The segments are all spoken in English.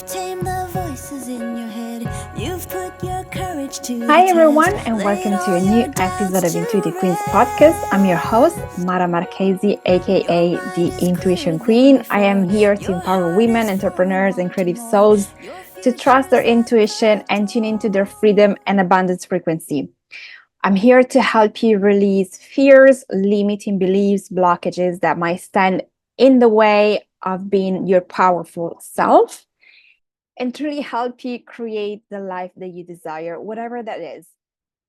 You've tamed the voices in your head. You've put your courage to the Hi, everyone, test. and Laid welcome to all a new your episode doubts of to Intuitive Queens podcast. I'm your host, Mara Marchesi, aka the Intuition Queen. I am here to empower women, entrepreneurs, and creative souls to trust their intuition and tune into their freedom and abundance frequency. I'm here to help you release fears, limiting beliefs, blockages that might stand in the way of being your powerful self and truly help you create the life that you desire, whatever that is.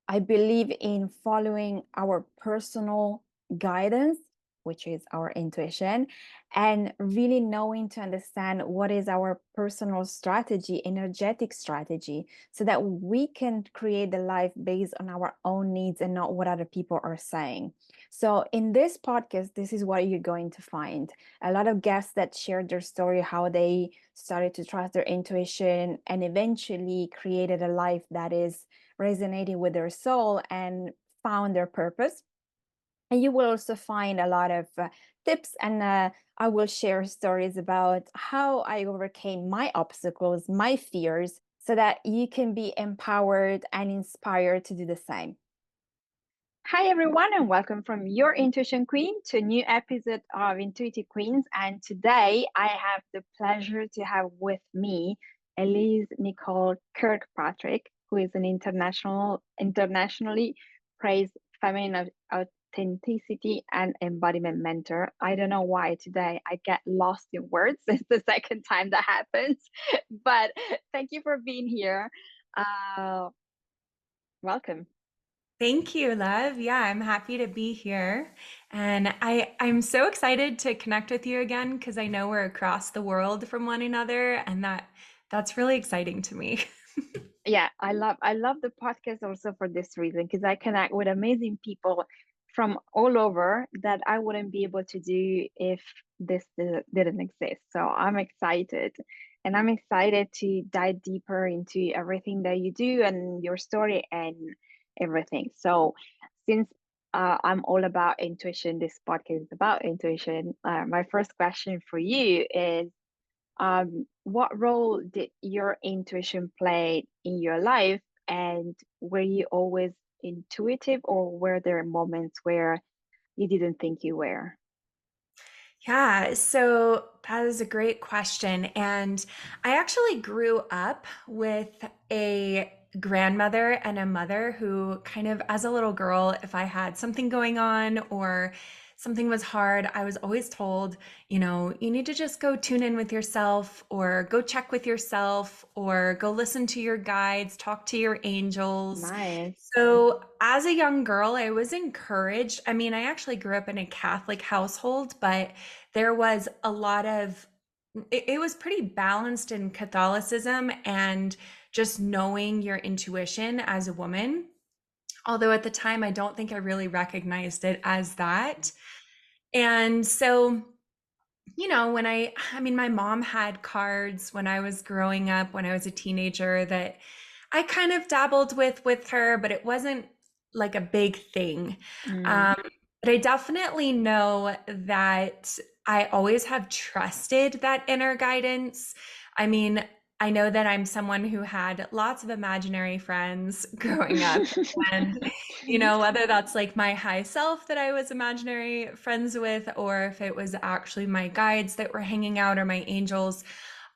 I believe in following our personal guidance, which is our intuition, and really knowing to understand what is our personal strategy, energetic strategy, so that we can create the life based on our own needs and not what other people are saying. So, in this podcast, this is what you're going to find a lot of guests that shared their story, how they started to trust their intuition and eventually created a life that is resonating with their soul and found their purpose. And you will also find a lot of tips, and I will share stories about how I overcame my obstacles, my fears, so that you can be empowered and inspired to do the same. Hi, everyone, and welcome from your Intuition Queen to a new episode of Intuitive Queens. And today I have the pleasure to have with me Elise Nicole Kirkpatrick, who is an internationally praised feminine authenticity and embodiment mentor. I don't know why today I get lost in words. It's the second time that happens, but thank you for being here. Uh, Welcome. Thank you, love. Yeah, I'm happy to be here. And I'm so excited to connect with you again because I know we're across the world from one another and that's really exciting to me. Yeah, I love the podcast also for this reason because I connect with amazing people from all over that I wouldn't be able to do if this didn't exist. So I'm excited, and I'm excited to dive deeper into everything that you do and your story and everything. So since I'm all about intuition, this podcast is about intuition. My first question for you is, what role did your intuition play in your life? And were you always intuitive, or were there moments where you didn't think you were? Yeah, so that is a great question. And I actually grew up with a grandmother and a mother who kind of, as a little girl, if I had something going on or something was hard, I was always told, you need to just go tune in with yourself or go check with yourself or go listen to your guides, talk to your angels. Nice. So, as a young girl, I was encouraged. I mean, I actually grew up in a Catholic household, but there was a lot of it was pretty balanced in Catholicism and just knowing your intuition as a woman. Although at the time, I don't think I really recognized it as that. And so, I mean, my mom had cards when I was growing up, when I was a teenager, that I kind of dabbled with her, but it wasn't like a big thing. Mm. Um, but I definitely know that I always have trusted that inner guidance. I mean, I know that I'm someone who had lots of imaginary friends growing up. And, whether that's like my high self that I was imaginary friends with, or if it was actually my guides that were hanging out or my angels,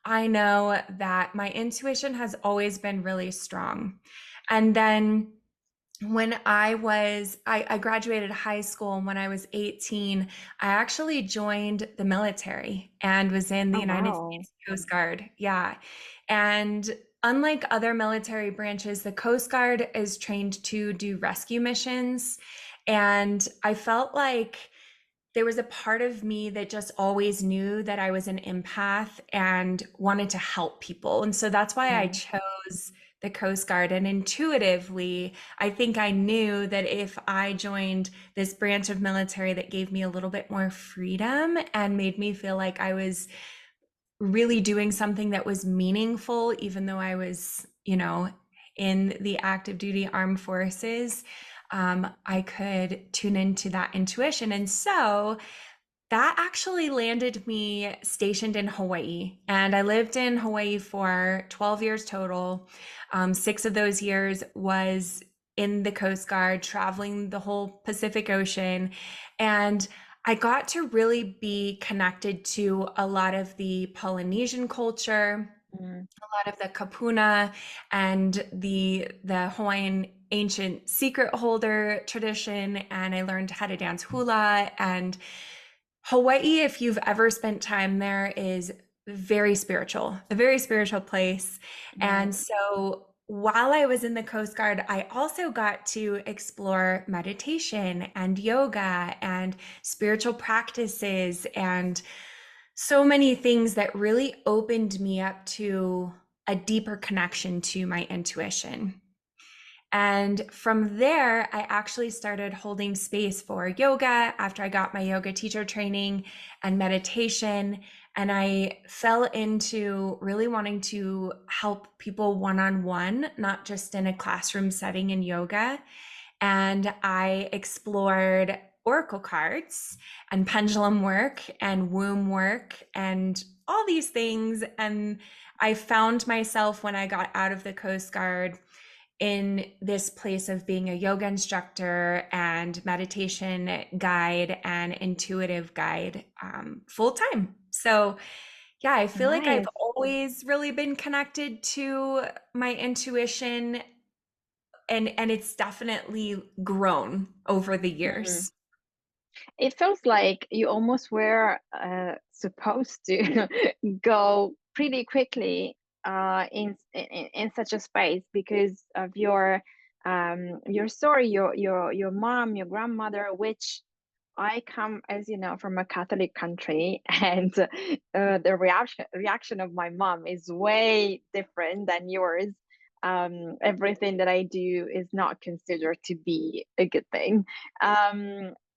I know that my intuition has always been really strong. And then when I graduated high school, and when I was 18, I actually joined the military and was in the Oh, United wow. States Coast Guard. Yeah. And unlike other military branches, the Coast Guard is trained to do rescue missions. And I felt like there was a part of me that just always knew that I was an empath and wanted to help people. And so that's why I Mm. chose the Coast Guard. And intuitively, I think I knew that if I joined this branch of military that gave me a little bit more freedom and made me feel like I was really doing something that was meaningful, even though I was, in the active duty armed forces, I could tune into that intuition. And so That actually landed me stationed in Hawaii. And I lived in Hawaii for 12 years total. 6 of those years was in the Coast Guard, traveling the whole Pacific Ocean. And I got to really be connected to a lot of the Polynesian culture, Mm, a lot of the kapuna and the Hawaiian ancient secret holder tradition, and I learned how to dance hula. And Hawaii, if you've ever spent time there, is very spiritual, a very spiritual place. mm, And so while I was in the Coast Guard, I also got to explore meditation and yoga and spiritual practices and so many things that really opened me up to a deeper connection to my intuition. And from there, I actually started holding space for yoga after I got my yoga teacher training and meditation. And I fell into really wanting to help people one on one, not just in a classroom setting in yoga. And I explored oracle cards and pendulum work and womb work and all these things. And I found myself when I got out of the Coast Guard in this place of being a yoga instructor and meditation guide and intuitive guide full time. So, yeah, I feel like I've nice. always really been connected to my intuition, and it's definitely grown over the Mm. years. It feels like you almost were supposed to go pretty quickly in such a space because of your story, your mom, your grandmother, which I come, as you know, from a Catholic country, and the reaction of my mom is way different than yours. Everything that I do is not considered to be a good thing.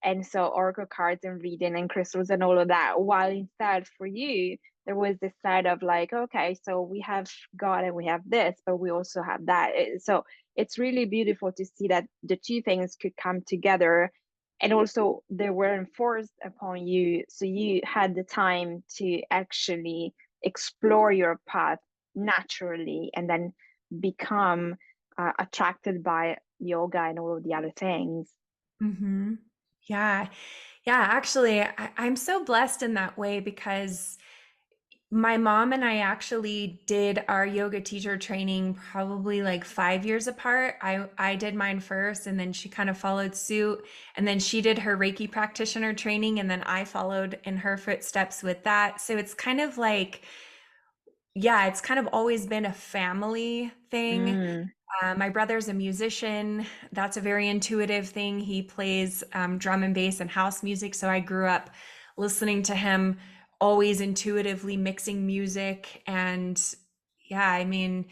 And so oracle cards and reading and crystals and all of that, while instead for you, there was this side of like, okay, so we have God and we have this, but we also have that. So it's really beautiful to see that the two things could come together, and also they were enforced upon you, so you had the time to actually explore your path naturally and then become attracted by yoga and all of the other things. Hmm. Yeah. Yeah. Actually, I'm so blessed in that way because my mom and I actually did our yoga teacher training probably like 5 years apart. I did mine first, and then she kind of followed suit. And then she did her Reiki practitioner training, and then I followed in her footsteps with that. So it's kind of like, yeah, it's kind of always been a family thing. Mm, My brother's a musician. That's a very intuitive thing. He plays drum and bass and house music. So I grew up listening to him, always intuitively mixing music. And yeah, I mean,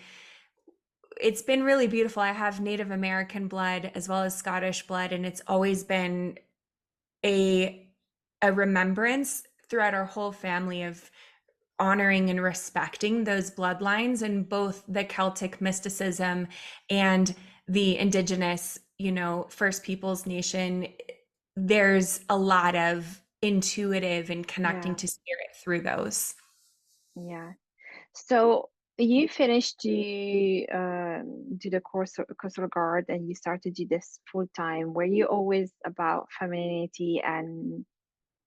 it's been really beautiful. I have Native American blood as well as Scottish blood, and it's always been a remembrance throughout our whole family of honoring and respecting those bloodlines and both the Celtic mysticism and the indigenous, First Peoples Nation. There's a lot of intuitive and connecting yeah, to spirit through those. yeah. So you finished to do the coastal guard, and you started to do this full time. Were you always about femininity and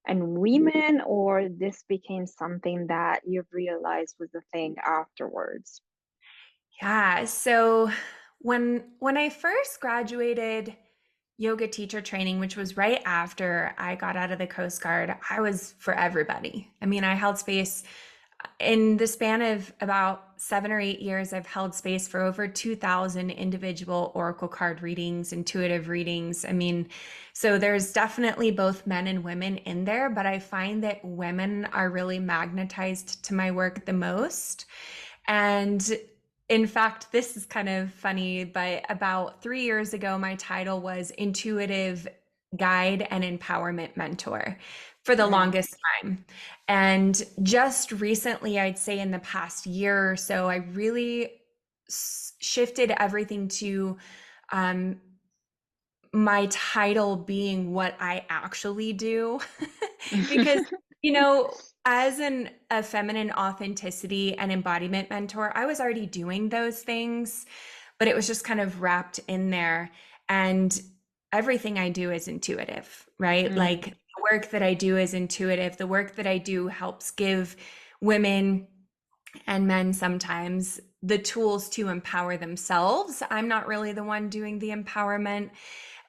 women, or this became something that you realized was a thing afterwards? Yeah. So when I first graduated yoga teacher training, which was right after I got out of the Coast Guard, I was for everybody. I mean, I held space in the span of about 7 or 8 years. I've held space for over 2,000 individual oracle card readings, intuitive readings. I mean, so there's definitely both men and women in there, but I find that women are really magnetized to my work the most. And in fact, this is kind of funny, but about 3 years ago, my title was Intuitive Guide and Empowerment Mentor for the Mm, longest time. And just recently, I'd say in the past year or so, I really shifted everything to um, my title being what I actually do. Because, you know, as a feminine authenticity and embodiment mentor, I was already doing those things, but it was just kind of wrapped in there. And everything I do is intuitive, right? Like Mm, the work that I do is intuitive. The work that I do helps give women and men sometimes the tools to empower themselves. I'm not really the one doing the empowerment.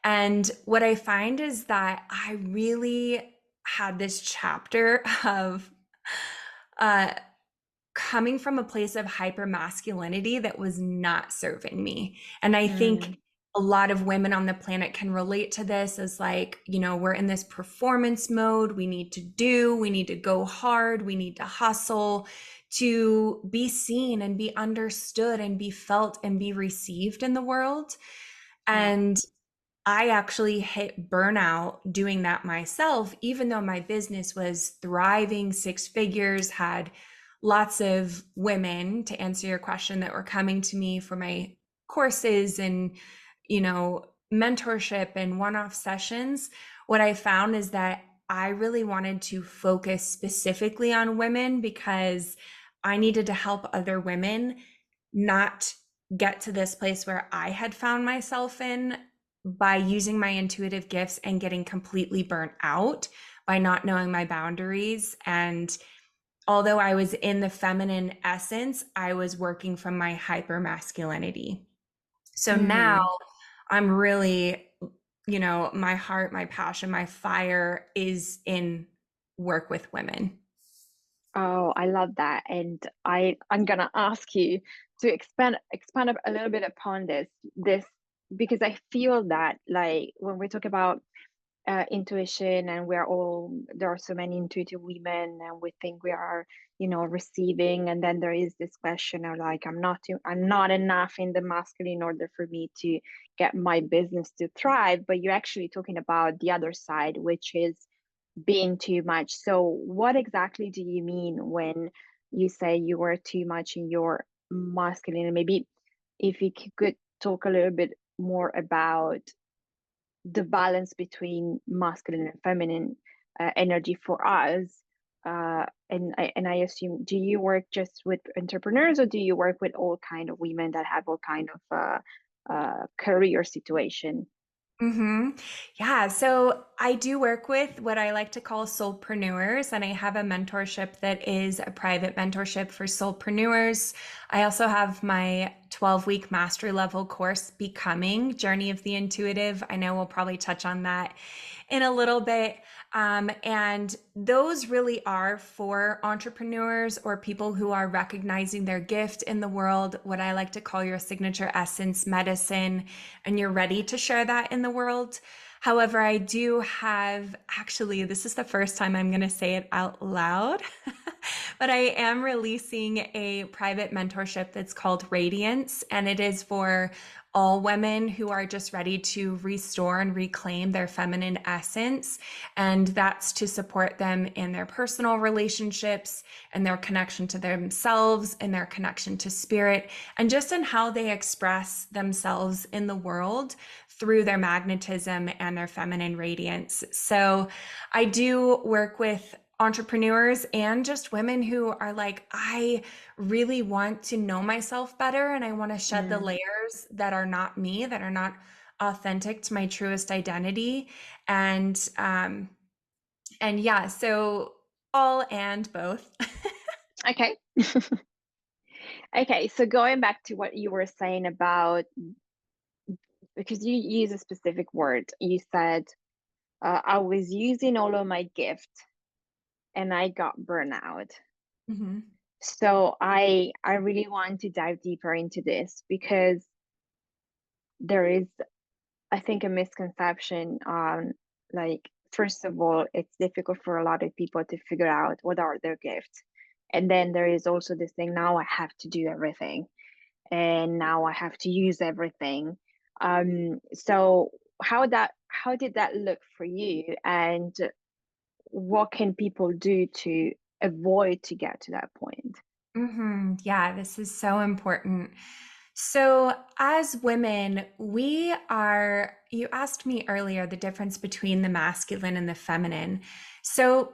And what I find is that I really had this chapter of uh, coming from a place of hyper masculinity that was not serving me. And I think mm, a lot of women on the planet can relate to this as like, you know, we're in this performance mode. We need to go hard, we need to hustle to be seen and be understood and be felt and be received in the world. yeah. And I actually hit burnout doing that myself, even though my business was thriving, six figures, had lots of women, to answer your question, that were coming to me for my courses and, you know, mentorship and one-off sessions. What I found is that I really wanted to focus specifically on women because I needed to help other women not get to this place where I had found myself in by using my intuitive gifts and getting completely burnt out by not knowing my boundaries. And although I was in the feminine essence, I was working from my hyper masculinity. So now Mm. I'm really, you know, my heart, my passion, my fire is in work with women. Oh, I love that. And I'm gonna ask you to expand a little bit upon this because I feel that like when we talk about intuition and there are so many intuitive women and we think we are, receiving, and then there is this question of like I'm not enough in the masculine in order for me to get my business to thrive, but you're actually talking about the other side, which is being too much. So what exactly do you mean when you say you were too much in your masculine? Maybe if you could talk a little bit more about the balance between masculine and feminine energy for us. And I assume, do you work just with entrepreneurs or do you work with all kind of women that have all kind of career situation? Yeah, so I do work with what I like to call soulpreneurs, and I have a mentorship that is a private mentorship for soulpreneurs. I also have my 12-week mastery level course, Becoming Journey of the Intuitive. I know we'll probably touch on that in a little bit. And those really are for entrepreneurs or people who are recognizing their gift in the world, what I like to call your signature essence medicine, and you're ready to share that in the world. However, I do have, actually, this is the first time I'm going to say it out loud, but I am releasing a private mentorship that's called Radiance, and it is for all women who are just ready to restore and reclaim their feminine essence. And that's to support them in their personal relationships and their connection to themselves and their connection to spirit, and just in how they express themselves in the world through their magnetism and their feminine radiance. So I do work with entrepreneurs and just women who are like, I really want to know myself better and I want to shed the Mm. layers that are not me, that are not authentic to my truest identity. And yeah, so all and both. Okay. Okay, so going back to what you were saying about, because you use a specific word, you said I was using all of my gift and I got burnout. Mhm. So I really want to dive deeper into this because there is, I think, a misconception on, like, first of all, it's difficult for a lot of people to figure out what are their gifts. And then there is also this thing, now I have to do everything and now I have to use everything. So how did that look for you, and what can people do to avoid to get to that point? Yeah, this is so important. So, as women, you asked me earlier the difference between the masculine and the feminine. So,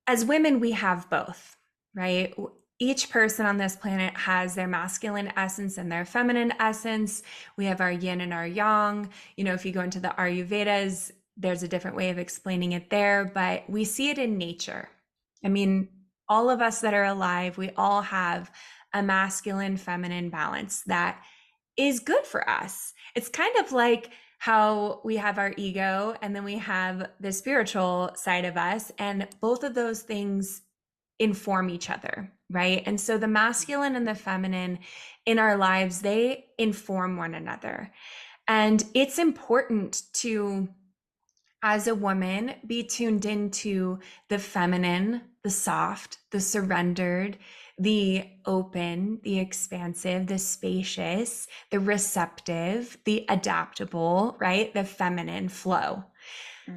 as women, we have both, right? Each person on this planet has their masculine essence and their feminine essence. We have our yin and our yang. If you go into the Ayurvedas, there's a different way of explaining it there, but we see it in nature. I mean, all of us that are alive, we all have a masculine feminine balance that is good for us. It's kind of like how we have our ego and then we have the spiritual side of us, and both of those things inform each other, right? And so the masculine and the feminine in our lives, they inform one another. And it's important to, as a woman, be tuned into the feminine, the soft, the surrendered, the open, the expansive, the spacious, the receptive, the adaptable, right? The feminine flow.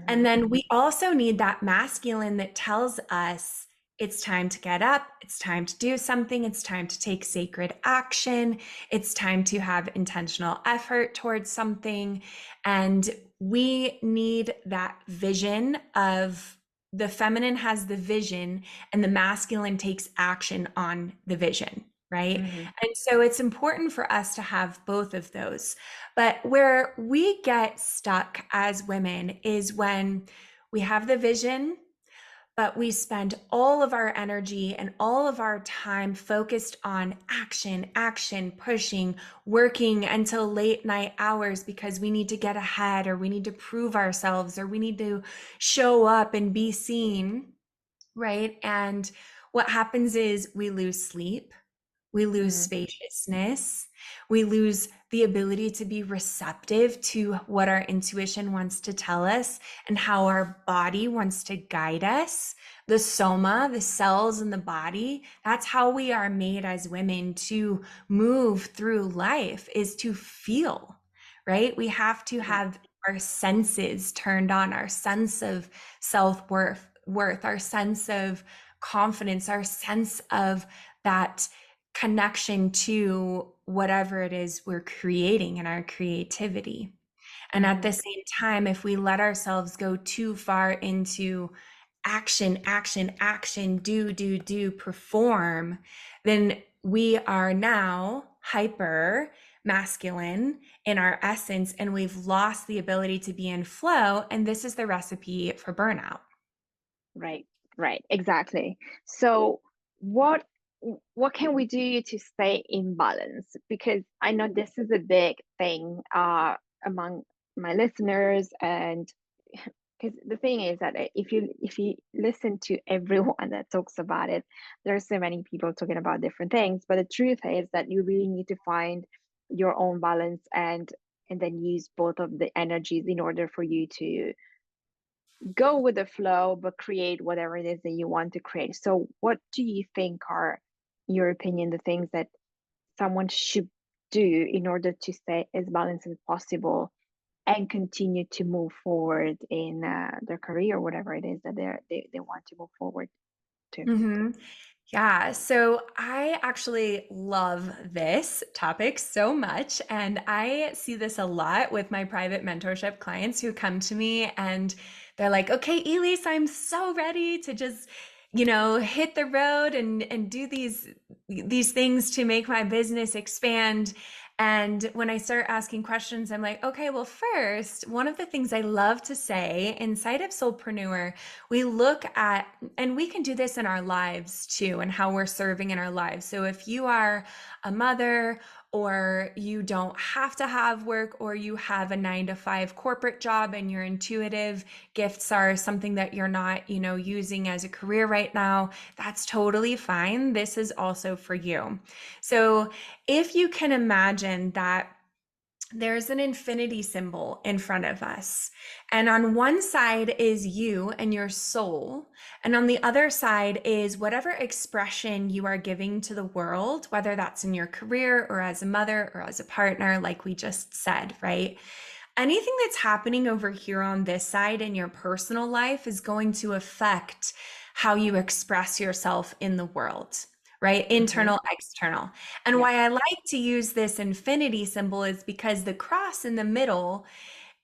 And then we also need that masculine that tells us it's time to get up, it's time to do something, it's time to take sacred action, it's time to have intentional effort towards something. And we need that vision of the feminine has the vision and the masculine takes action on the vision, right? And so it's important for us to have both of those. But where we get stuck as women is when we have the vision, but we spend all of our energy and all of our time focused on action, pushing, working until late night hours because we need to get ahead, or we need to prove ourselves, or we need to show up and be seen, right? And what happens is we lose sleep. We lose spaciousness. We lose the ability to be receptive to what our intuition wants to tell us and how our body wants to guide us. The soma, the cells in the body, that's how we are made as women to move through life, is to feel, right? We have to have our senses turned on, our sense of self-worth, our sense of confidence, our sense of that connection to whatever it is we're creating in our creativity. And at the same time, if we let ourselves go too far into action, do, perform, then we are now hyper masculine in our essence, and we've lost the ability to be in flow. And this is the recipe for burnout. Right, exactly. So what can we do to stay in balance? Because I know this is a big thing among my listeners, and because the thing is that if you listen to everyone that talks about it, there's so many people talking about different things, but the truth is that you really need to find your own balance and then use both of the energies in order for you to go with the flow but create whatever it is that you want to create. So what do you think are, your opinion, the things that someone should do in order to stay as balanced as possible and continue to move forward in their career, whatever it is that they want to move forward to? Mm-hmm. Yeah, so I actually love this topic so much. And I see this a lot with my private mentorship clients who come to me and they're like, okay, Elise, I'm so ready to just, hit the road and do these things to make my business expand. And when I start asking questions, I'm like, okay, well, first, one of the things I love to say inside of Soulpreneur, we look at, and we can do this in our lives too, and how we're serving in our lives. So if you are a mother, or you don't have to have work, or you have a 9-to-5 corporate job and your intuitive gifts are something that you're not, using as a career right now, that's totally fine. This is also for you. So if you can imagine that there's an infinity symbol in front of us. And on one side is you and your soul. And on the other side is whatever expression you are giving to the world, whether that's in your career or as a mother or as a partner, like we just said, right? Anything that's happening over here on this side in your personal life is going to affect how you express yourself in the world, right? Mm-hmm. Internal, external. And Yeah. why I like to use this infinity symbol is because the cross in the middle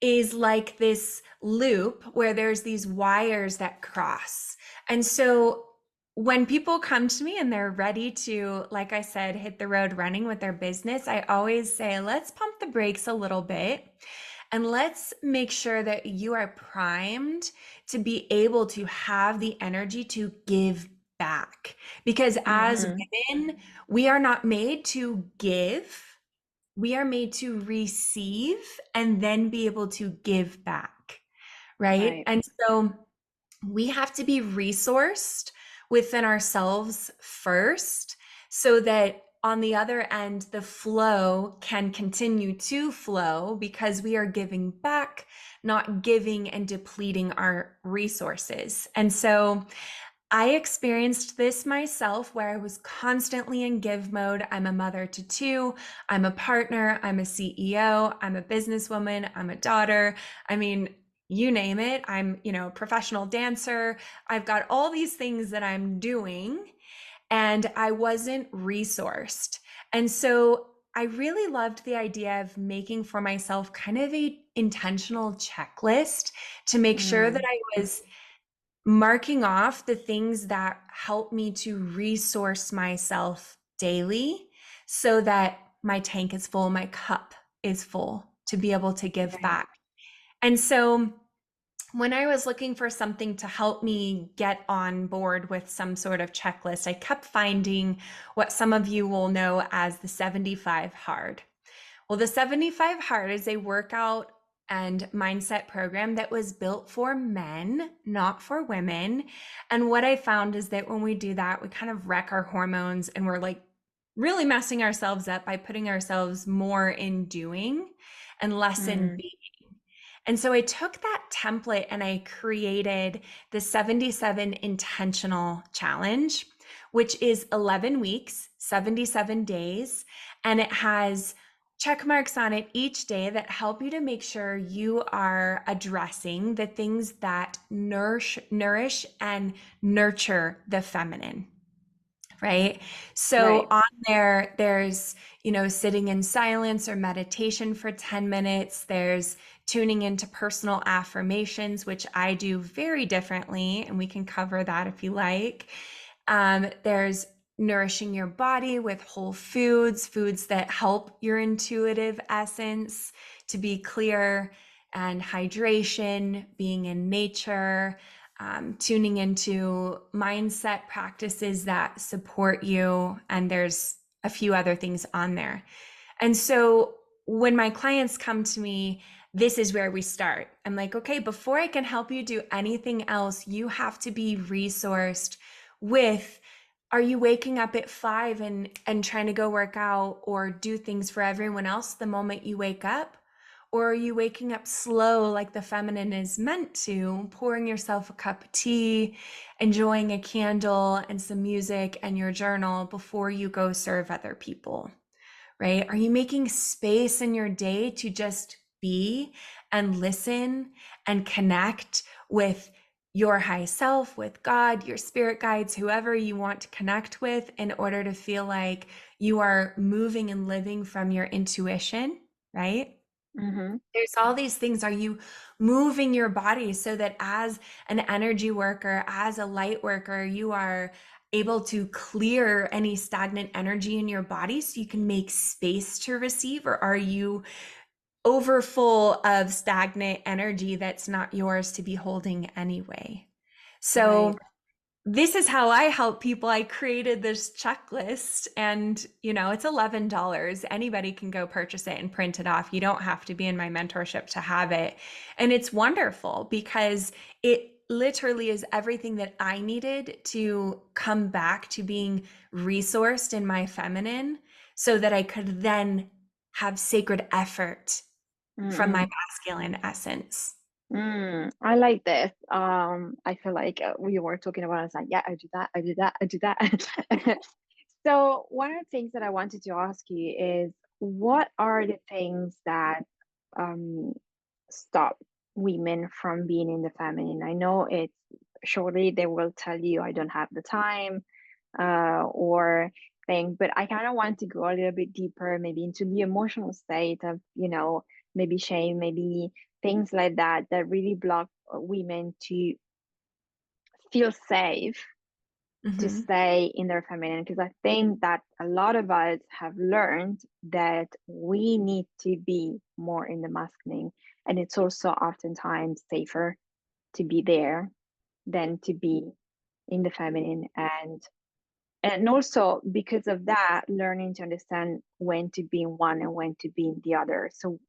is like this loop where there's these wires that cross. And so when people come to me and they're ready to, like I said, hit the road running with their business, I always say, let's pump the brakes a little bit and let's make sure that you are primed to be able to have the energy to give back. Because as Mm-hmm. women, we are not made to give, we are made to receive and then be able to give back, right? Right. And so we have to be resourced within ourselves first so that on the other end, the flow can continue to flow because we are giving back, not giving and depleting our resources. And so I experienced this myself where I was constantly in give mode. I'm a mother to two, I'm a partner, I'm a CEO, I'm a businesswoman, I'm a daughter. I mean, you name it. I'm, a professional dancer. I've got all these things that I'm doing and I wasn't resourced. And so I really loved the idea of making for myself kind of a intentional checklist to make sure that Mm. I was marking off the things that help me to resource myself daily so that my tank is full, my cup is full to be able to give Right. back. And so when I was looking for something to help me get on board with some sort of checklist, I kept finding what some of you will know as the 75 hard. Well, the 75 hard is a workout and mindset program that was built for men, not for women. And what I found is that when we do that, we kind of wreck our hormones and we're like really messing ourselves up by putting ourselves more in doing and less in Mm. being. And so I took that template and I created the 77 intentional challenge, which is 11 weeks, 77 days, and it has check marks on it each day that help you to make sure you are addressing the things that nourish and nurture the feminine. Right. So Right. on there, there's, sitting in silence or meditation for 10 minutes. There's tuning into personal affirmations, which I do very differently. And we can cover that if you like. There's nourishing your body with whole foods, foods that help your intuitive essence to be clear, and hydration, being in nature, tuning into mindset practices that support you. And there's a few other things on there. And so when my clients come to me, this is where we start. I'm like, okay, before I can help you do anything else, you have to be resourced with, are you waking up at 5 and trying to go work out or do things for everyone else the moment you wake up? Or are you waking up slow like the feminine is meant to, pouring yourself a cup of tea, enjoying a candle and some music and your journal before you go serve other people, right? Are you making space in your day to just be and listen and connect with your high self, with God, your spirit guides, whoever you want to connect with, in order to feel like you are moving and living from your intuition, right? Mm-hmm. There's all these things. Are you moving your body so that as an energy worker, as a light worker, you are able to clear any stagnant energy in your body so you can make space to receive? Or are you overfull of stagnant energy that's not yours to be holding anyway? Right. So this is how I help people. I created this checklist and, it's $11. Anybody can go purchase it and print it off. You don't have to be in my mentorship to have it. And it's wonderful because it literally is everything that I needed to come back to being resourced in my feminine so that I could then have sacred effort from my Mm-mm. masculine essence. I like this. I feel like we were talking about. I was like, yeah, I do that. I do that. I do that. So one of the things that I wanted to ask you is, what are the things that um, stop women from being in the feminine? I know it's surely they will tell you, I don't have the time. or thing. But I kind of want to go a little bit deeper, maybe into the emotional state of, maybe shame, maybe things like that that really block women to feel safe to Mhm. stay in their feminine, because I think that a lot of us have learned that we need to be more in the masculine, and it's also oftentimes safer to be there than to be in the feminine. And also because of that, learning to understand when to be in one and when to be in the other. So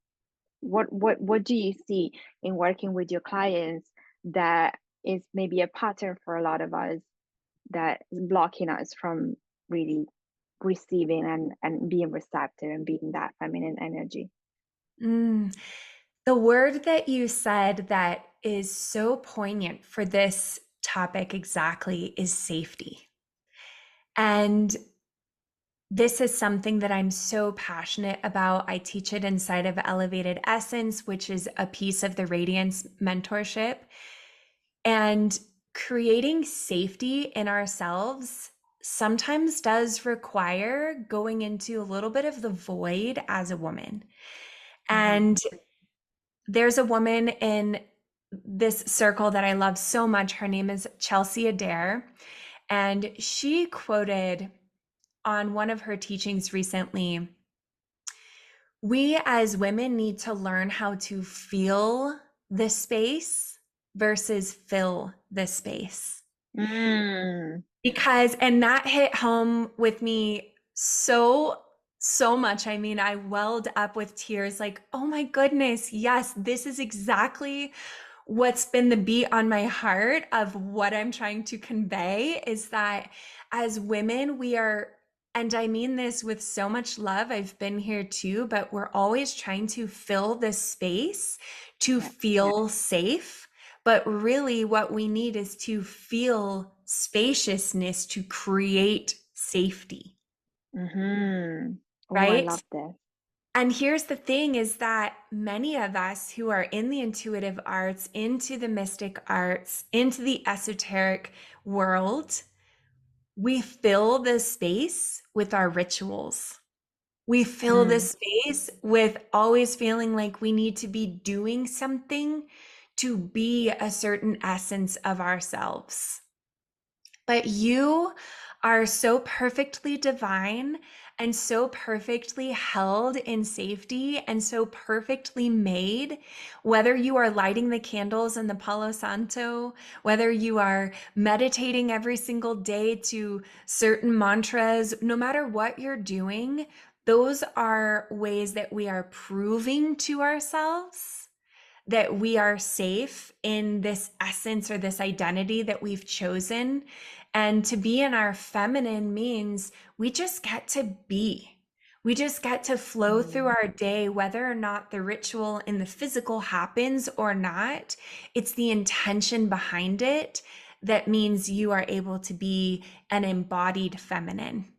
what do you see in working with your clients that is maybe a pattern for a lot of us that is blocking us from really receiving and being receptive and being that feminine energy? Mm. The word that you said that is so poignant for this topic exactly is safety. And this is something that I'm so passionate about. I teach it inside of Elevated Essence, which is a piece of the Radiance mentorship. And creating safety in ourselves sometimes does require going into a little bit of the void as a woman. Mm-hmm. And there's a woman in this circle that I love so much. Her name is Chelsea Adair. And she quoted on one of her teachings recently, we as women need to learn how to feel the space versus fill the space. Mm. Because, and that hit home with me so much. I mean, I welled up with tears like, oh my goodness, yes, this is exactly what's been the beat on my heart of what I'm trying to convey is that as women, we are, and I mean this with so much love, I've been here too, but we're always trying to fill this space to Yeah. feel safe. But really, what we need is to feel spaciousness to create safety, Mm-hmm. Oh, I right? love this. And here's the thing is that many of us who are in the intuitive arts, into the mystic arts, into the esoteric world, we fill the space with our rituals. We fill the Mm. space with always feeling like we need to be doing something to be a certain essence of ourselves. But you are so perfectly divine and so perfectly held in safety and so perfectly made, whether you are lighting the candles in the Palo Santo, whether you are meditating every single day to certain mantras, no matter what you're doing, those are ways that we are proving to ourselves that we are safe in this essence or this identity that we've chosen. And to be in our feminine means we just get to be. We just get to flow through Mm. our day, whether or not the ritual in the physical happens or not. It's the intention behind it that means you are able to be an embodied feminine.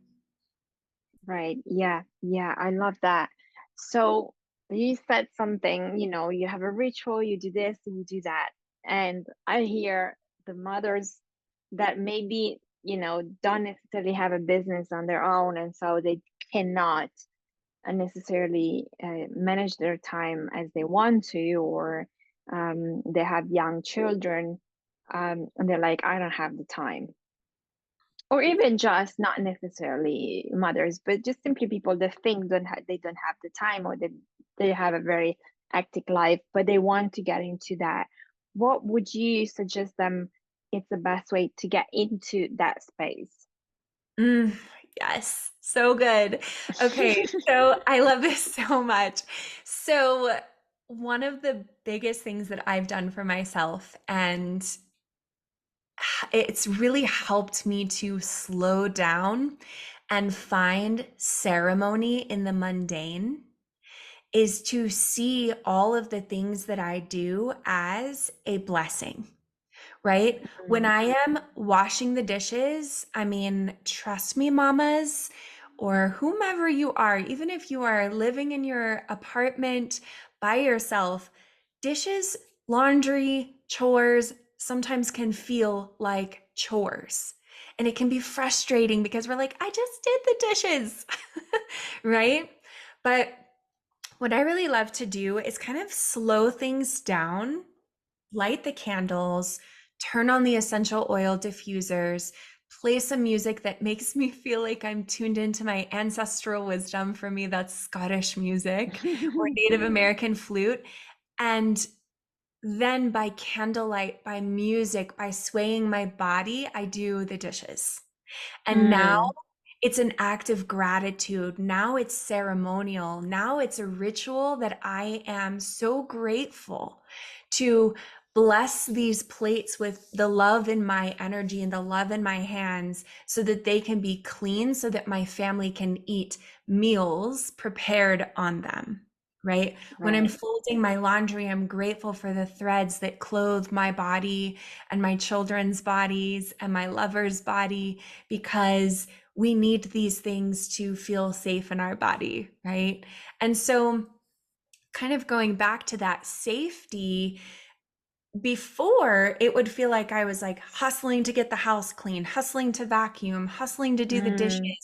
Right. Yeah. Yeah. I love that. So you said something, you have a ritual, you do this, you do that. And I hear the mothers that maybe, don't necessarily have a business on their own. And so they cannot necessarily manage their time as they want to, or they have young children, and they're like, I don't have the time. Or even just not necessarily mothers, but just simply people that think they don't have the time, or they have a very hectic life, but they want to get into that. What would you suggest them? It's the best way to get into that space. Mm, yes, so good. Okay, so I love this so much. So, one of the biggest things that I've done for myself, and it's really helped me to slow down and find ceremony in the mundane, is to see all of the things that I do as a blessing. Right? When Mm. I am washing the dishes, I mean, trust me, mamas, or whomever you are, even if you are living in your apartment by yourself, dishes, laundry, chores sometimes can feel like chores. And it can be frustrating because we're like, I just did the dishes, right? But what I really love to do is kind of slow things down, light the candles, turn on the essential oil diffusers, play some music that makes me feel like I'm tuned into my ancestral wisdom. For me, that's Scottish music or Native American flute. And then by candlelight, by music, by swaying my body, I do the dishes. And now Mm, it's an act of gratitude. Now it's ceremonial. Now it's a ritual that I am so grateful to bless these plates with the love in my energy and the love in my hands so that they can be clean, so that my family can eat meals prepared on them. Right? When I'm right. folding my laundry, I'm grateful for the threads that clothe my body and my children's bodies and my lover's body, because we need these things to feel safe in our body, right? And so, kind of going back to that safety, before it would feel like I was like hustling to get the house clean, hustling to vacuum, hustling to do the dishes Mm,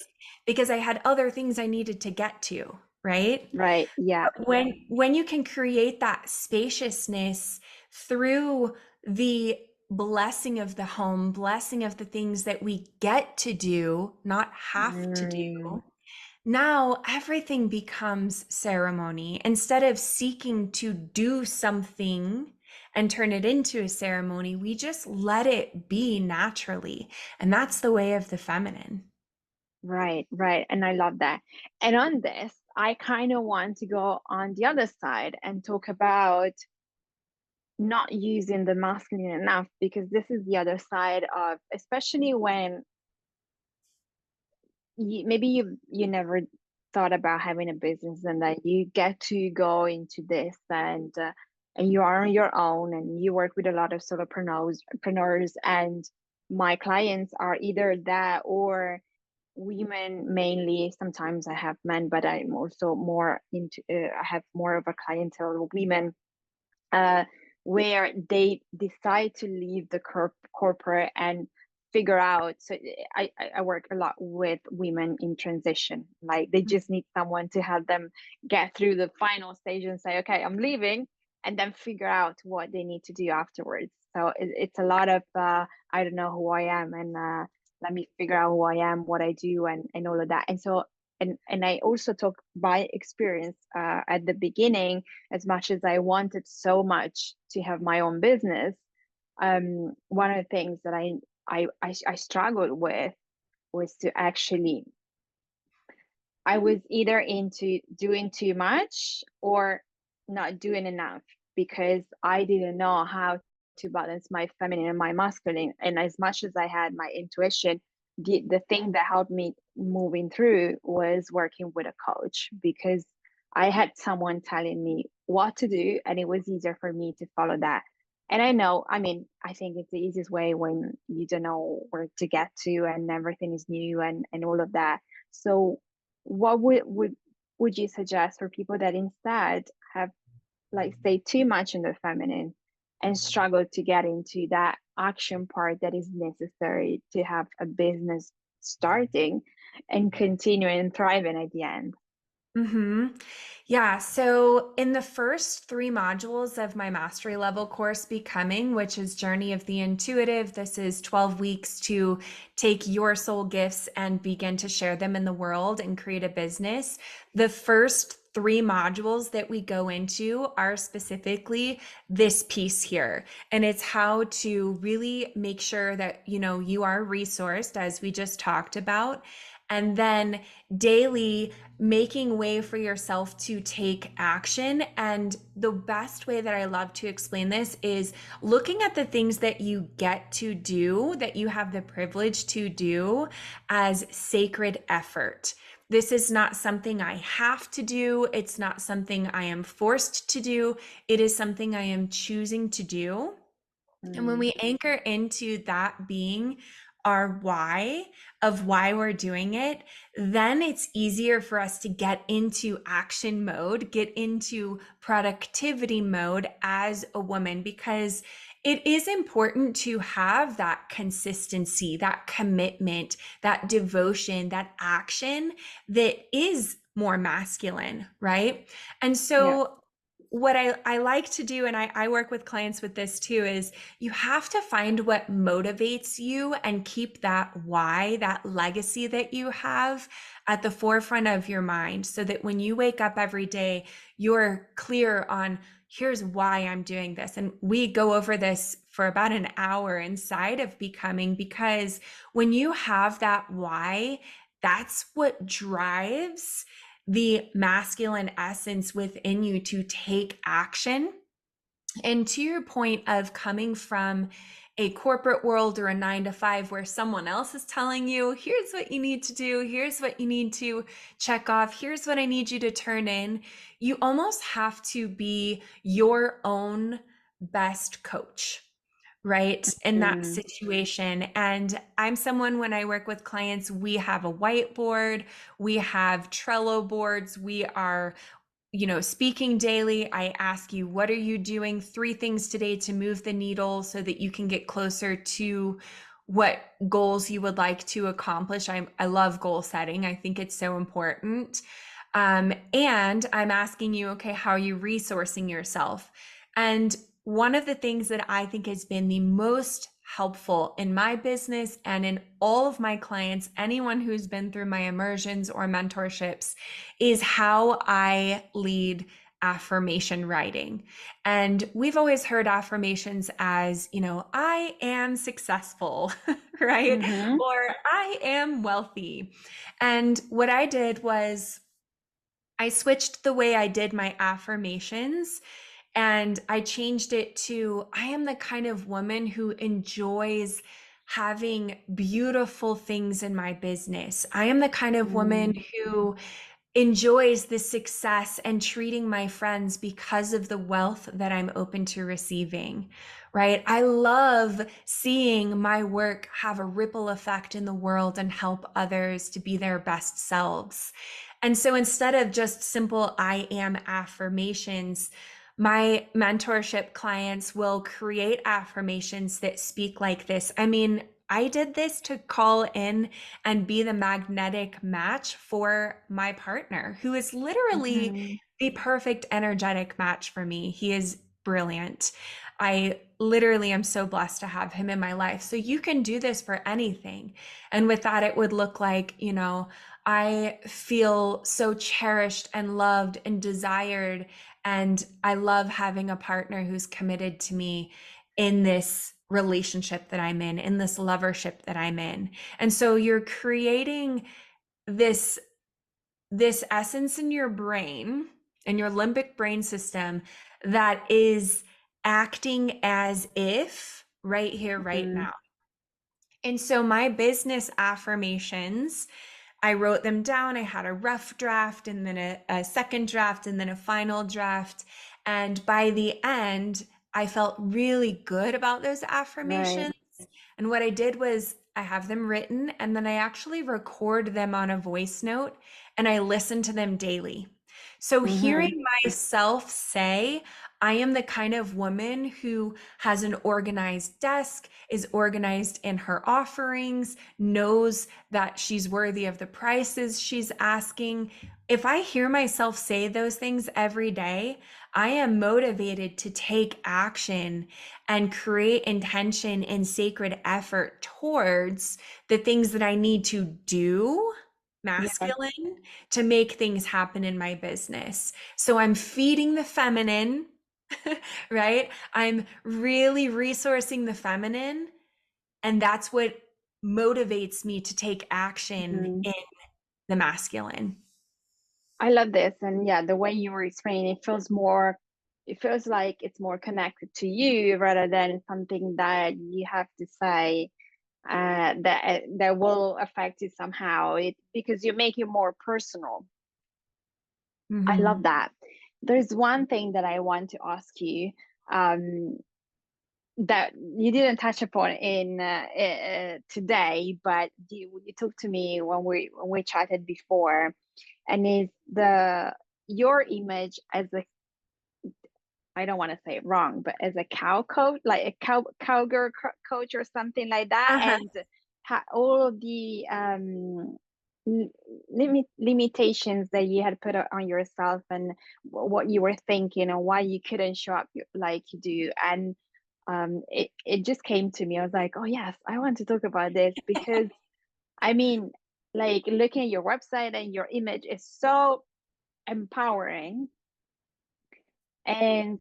because I had other things I needed to get to, right? right. Yeah. When you can create that spaciousness through the blessing of the home, blessing of the things that we get to do, not have to Mm, do, now everything becomes ceremony. Instead of seeking to do something and turn it into a ceremony, we just let it be naturally. And that's the way of the feminine. right. Right. And I love that. And on this, I kind of want to go on the other side and talk about not using the masculine enough, because this is the other side of, especially when maybe you never thought about having a business, and then you get to go into this, and you are on your own and you work with a lot of solopreneurs, and my clients are either that or women mainly. Sometimes I have men, but I'm also more into I have more of a clientele of women, uh, where they decide to leave the corporate and figure out. So I work a lot with women in transition. Like they just need someone to help them get through the final stage and say, okay, I'm leaving, and then figure out what they need to do afterwards. So it's a lot of I don't know who I am, and let me figure out who I am, what I do, and all of that. And so and I also talk by experience at the beginning. As much as I wanted so much to have my own business, one of the things that I struggled with was to actually, I was either into doing too much or not doing enough, because I didn't know how to balance my feminine and my masculine. And as much as I had my intuition, the thing that helped me moving through was working with a coach, because I had someone telling me what to do, and it was easier for me to follow that. And I know, I mean, I think it's the easiest way when you don't know where to get to and everything is new and all of that. So what would you suggest for people that instead have, like, stay too much in the feminine and struggle to get into that action part that is necessary to have a business starting and continuing and thriving at the end? Mm-hmm. Yeah. So, in the first three modules of my mastery level course, Becoming, which is Journey of the Intuitive, this is 12 weeks to take your soul gifts and begin to share them in the world and create a business. The first three modules that we go into are specifically this piece here. And it's how to really make sure that, you are resourced, as we just talked about. And then daily making way for yourself to take action. And the best way that I love to explain this is looking at the things that you get to do, that you have the privilege to do, as sacred effort. This is not something I have to do. It's not something I am forced to do. It is something I am choosing to do. And when Mm, we anchor into that being our why of why we're doing it, then it's easier for us to get into action mode, get into productivity mode as a woman, because it is important to have that consistency, that commitment, that devotion, that action that is more masculine, right? And Yeah. so what I like to do, and I work with clients with this too, is you have to find what motivates you and keep that why, that legacy that you have at the forefront of your mind so that when you wake up every day, you're clear on here's why I'm doing this. And we go over this for about an hour inside of becoming, because when you have that why, that's what drives the masculine essence within you to take action. And to your point of coming from a corporate world or a 9 to 5 where someone else is telling you, here's what you need to do, here's what you need to check off, here's what I need you to turn in, you almost have to be your own best coach, right? In that Mm-hmm. situation. And I'm someone, when I work with clients, we have a whiteboard, we have Trello boards, we are speaking daily. I ask you, what are you doing? 3 things today to move the needle so that you can get closer to what goals you would like to accomplish. I love goal setting. I think it's so important. And I'm asking you, okay, how are you resourcing yourself? And one of the things that I think has been the most helpful in my business and in all of my clients, anyone who's been through my immersions or mentorships, is how I lead affirmation writing. And we've always heard affirmations as, I am successful, right? Mm-hmm. Or I am wealthy. And what I did was I switched the way I did my affirmations and I changed it to I am the kind of woman who enjoys having beautiful things in my business. I am the kind of woman who enjoys the success and treating my friends because of the wealth that I'm open to receiving, right? I love seeing my work have a ripple effect in the world and help others to be their best selves. And so instead of just simple I am affirmations, my mentorship clients will create affirmations that speak like this. I mean, I did this to call in and be the magnetic match for my partner, who is literally Mm-hmm. the perfect energetic match for me. He is brilliant. I literally am so blessed to have him in my life. So you can do this for anything. And with that, it would look like, I feel so cherished and loved and desired. And I love having a partner who's committed to me in this relationship that I'm in this lovership that I'm in. And so you're creating this essence in your brain and your limbic brain system that is acting as if right here, right Mm-hmm. now. And so my business affirmations, I wrote them down. I had a rough draft and then a second draft and then a final draft. And by the end, I felt really good about those Right. affirmations. And what I did was I have them written and then I actually record them on a voice note and I listen to them daily. So Mm-hmm. hearing myself say, I am the kind of woman who has an organized desk, is organized in her offerings, knows that she's worthy of the prices she's asking. If I hear myself say those things every day, I am motivated to take action and create intention and sacred effort towards the things that I need to do, Yeah. masculine, to make things happen in my business. So I'm feeding the feminine, right? I'm really resourcing the feminine. And that's what motivates me to take action Mm-hmm. in the masculine. I love this. And yeah, the way you were explaining, it feels like it's more connected to you rather than something that you have to say that will affect you somehow. Because you make it more personal. I love Mm-hmm. that. There's one thing that I want to ask you um, that you didn't touch upon in today, but you talked to me when we chatted before, and is the your image as a I don't want to say it wrong, but as a cow coach, like a cowgirl coach or something like that, Uh-huh. and all of the limitations that you had put on yourself, and what you were thinking, and why you couldn't show up like you do, and it just came to me. I was like, oh yes, I want to talk about this because I mean, like looking at your website and your image is so empowering, and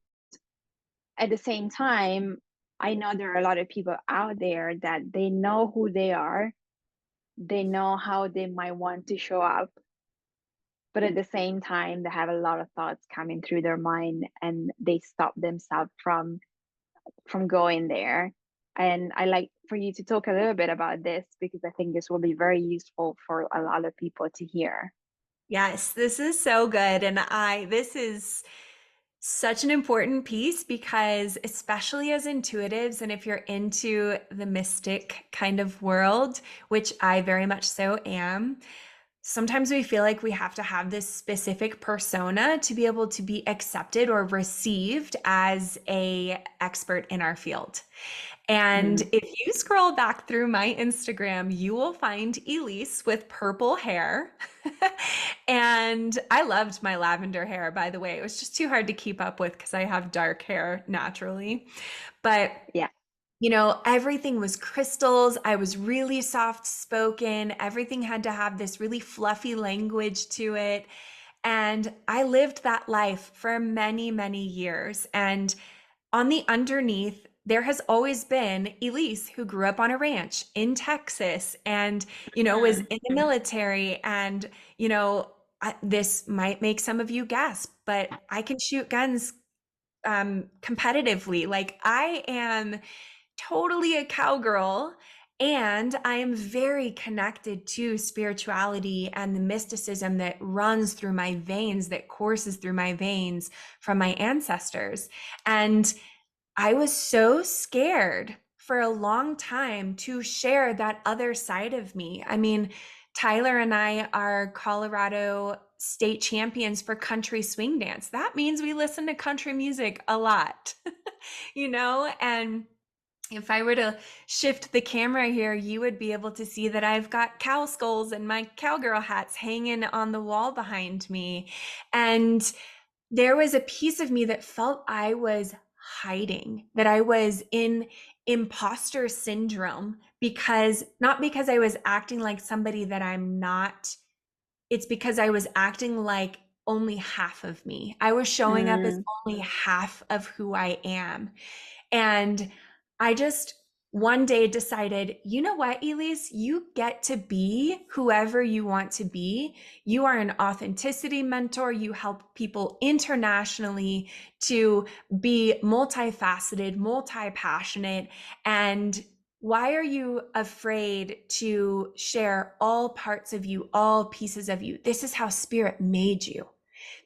at the same time, I know there are a lot of people out there that they know who they are, they know how they might want to show up, but at the same time, they have a lot of thoughts coming through their mind and they stop themselves from going there. And I like for you to talk a little bit about this because I think this will be very useful for a lot of people to hear. Yes, this is so good. And this is such an important piece because, especially as intuitives, and if you're into the mystic kind of world, which I very much so am, sometimes we feel like we have to have this specific persona to be able to be accepted or received as a expert in our field. And Mm. if you scroll back through my Instagram, you will find Elise with purple hair. And I loved my lavender hair, by the way. It was just too hard to keep up with because I have dark hair naturally. But Yeah. everything was crystals. I was really soft spoken. Everything had to have this really fluffy language to it. And I lived that life for many, many years. And on the underneath, there has always been Elise, who grew up on a ranch in Texas and, was Mm. in the military. And, this might make some of you gasp, but I can shoot guns competitively. Like I am totally a cowgirl. And I am very connected to spirituality and the mysticism that runs through my veins, that courses through my veins from my ancestors. And I was so scared for a long time to share that other side of me. I mean, Tyler and I are Colorado state champions for country swing dance. That means we listen to country music a lot, and if I were to shift the camera here, you would be able to see that I've got cow skulls and my cowgirl hats hanging on the wall behind me. And there was a piece of me that felt I was hiding, that I was in imposter syndrome because not because I was acting like somebody that I'm not, it's because I was acting like only half of me. I was showing up as Mm. only half of who I am. And I just one day decided, you know what, Elise, you get to be whoever you want to be. You are an authenticity mentor. You help people internationally to be multifaceted, multi-passionate. And why are you afraid to share all parts of you, all pieces of you? This is how spirit made you.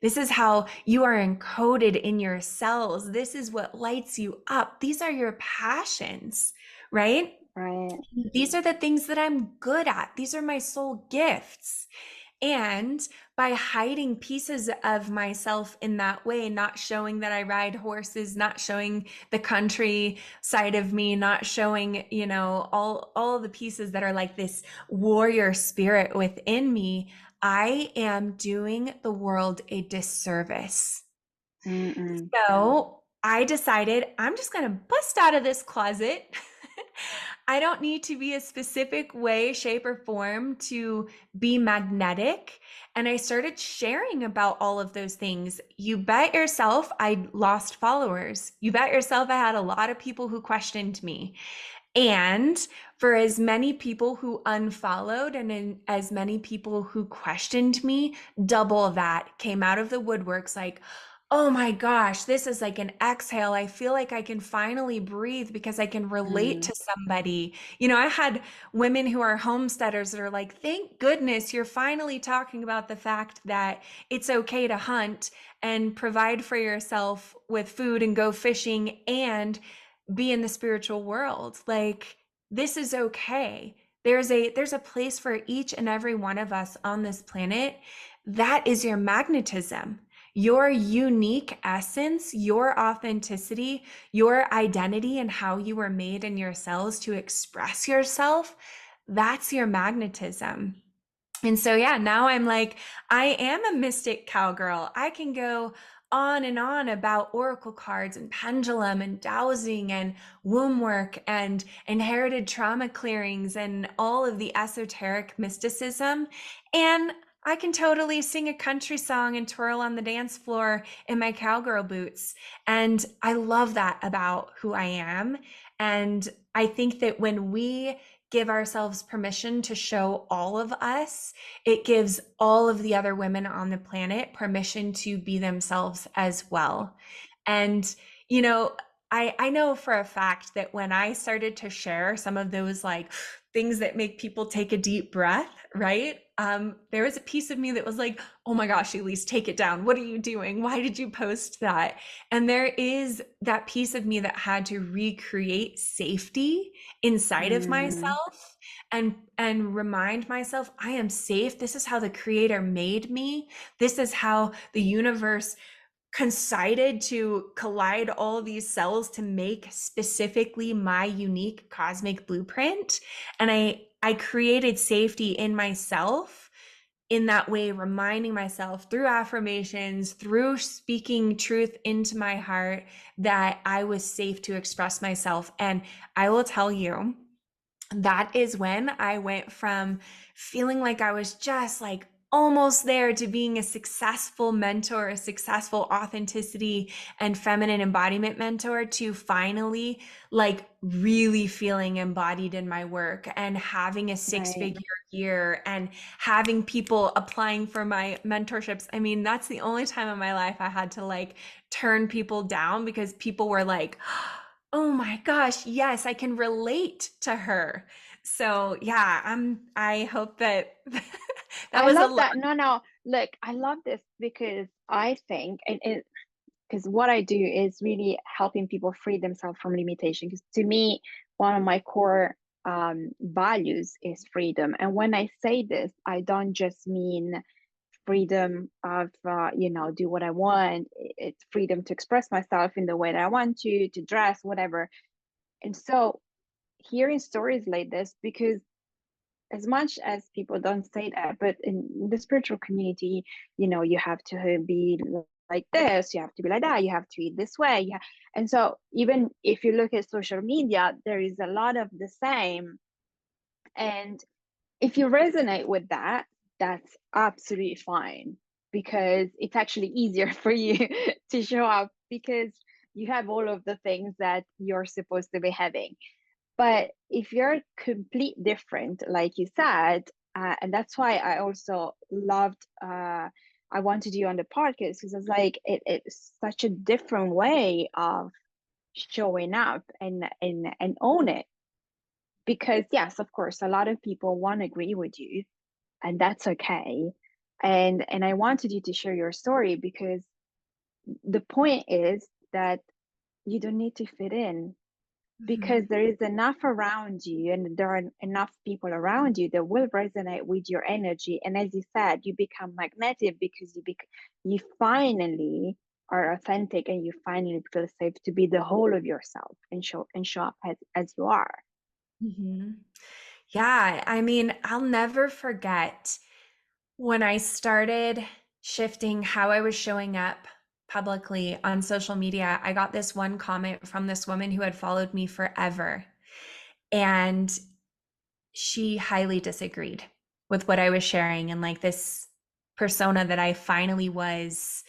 This is how you are encoded in your cells. This is what lights you up. These are your passions, right? Right. These are the things that I'm good at. These are my soul gifts. And by hiding pieces of myself in that way, not showing that I ride horses, not showing the country side of me, not showing, all the pieces that are like this warrior spirit within me, I am doing the world a disservice. Mm-mm. So I decided I'm just going to bust out of this closet. I don't need to be a specific way, shape, or form to be magnetic. And I started sharing about all of those things. You bet yourself I lost followers. You bet yourself I had a lot of people who questioned me. And for as many people who unfollowed and as many people who questioned me, double that came out of the woodworks like, oh my gosh, this is like an exhale. I feel like I can finally breathe because I can relate Mm. to somebody. I had women who are homesteaders that are like, thank goodness you're finally talking about the fact that it's okay to hunt and provide for yourself with food and go fishing and be in the spiritual world. Like, this is okay. There's a place for each and every one of us on this planet. That is your magnetism. your unique essence, your authenticity, your identity, and how you were made in your cells to express yourself, that's your magnetism. And so, yeah, now I'm like, I am a mystic cowgirl. I can go on and on about oracle cards and pendulum and dowsing and womb work and inherited trauma clearings and all of the esoteric mysticism. And I can totally sing a country song and twirl on the dance floor in my cowgirl boots. And I love that about who I am. And I think that when we give ourselves permission to show all of us, it gives all of the other women on the planet permission to be themselves as well. And, you know, I know for a fact that when I started to share some of those like things that make people take a deep breath, right? There was a piece of me that was like, oh my gosh, Elise, take it down. What are you doing? Why did you post that? And there is that piece of me that had to recreate safety inside of myself and remind myself I am safe. This is how the creator made me. This is how the universe coincided to collide all these cells to make specifically my unique cosmic blueprint. And I created safety in myself in that way, reminding myself through affirmations, through speaking truth into my heart, that I was safe to express myself. And I will tell you, that is when I went from feeling like I was just like almost there to being a successful mentor, a successful authenticity and feminine embodiment mentor, to finally like really feeling embodied in my work and having a six-figure year and having people applying for my mentorships. I mean, that's the only time in my life I had to like turn people down because people were like, oh my gosh, yes, I can relate to her. So yeah, I hope that that I was a love lot. that. No, look, I love this because I think, and it, because what I do is really helping people free themselves from limitation. Because to me, one of my core values is freedom. And when I say this, I don't just mean freedom of, do what I want. It's freedom to express myself in the way that I want to dress, whatever. And so hearing stories like this, because as much as people don't say that, but in the spiritual community, you have to be like this, you have to be like that, you have to eat this way. Yeah. And so even if you look at social media, there is a lot of the same. And if you resonate with that, that's absolutely fine, because it's actually easier for you to show up because you have all of the things that you're supposed to be having. But if you're complete different, like you said, and that's why I also loved, I wanted you on the podcast, because it's like it's such a different way of showing up and own it. Because yes, of course, a lot of people won't agree with you, and that's okay. And I wanted you to share your story because the point is that you don't need to fit in, because there is enough around you and there are enough people around you that will resonate with your energy. And as you said, you become magnetic because you finally are authentic, and you finally feel safe to be the whole of yourself and show up as you are. Mm-hmm. Yeah, I mean, I'll never forget when I started shifting how I was showing up publicly on social media. I got this one comment from this woman who had followed me forever, and she highly disagreed with what I was sharing and like this persona that I finally was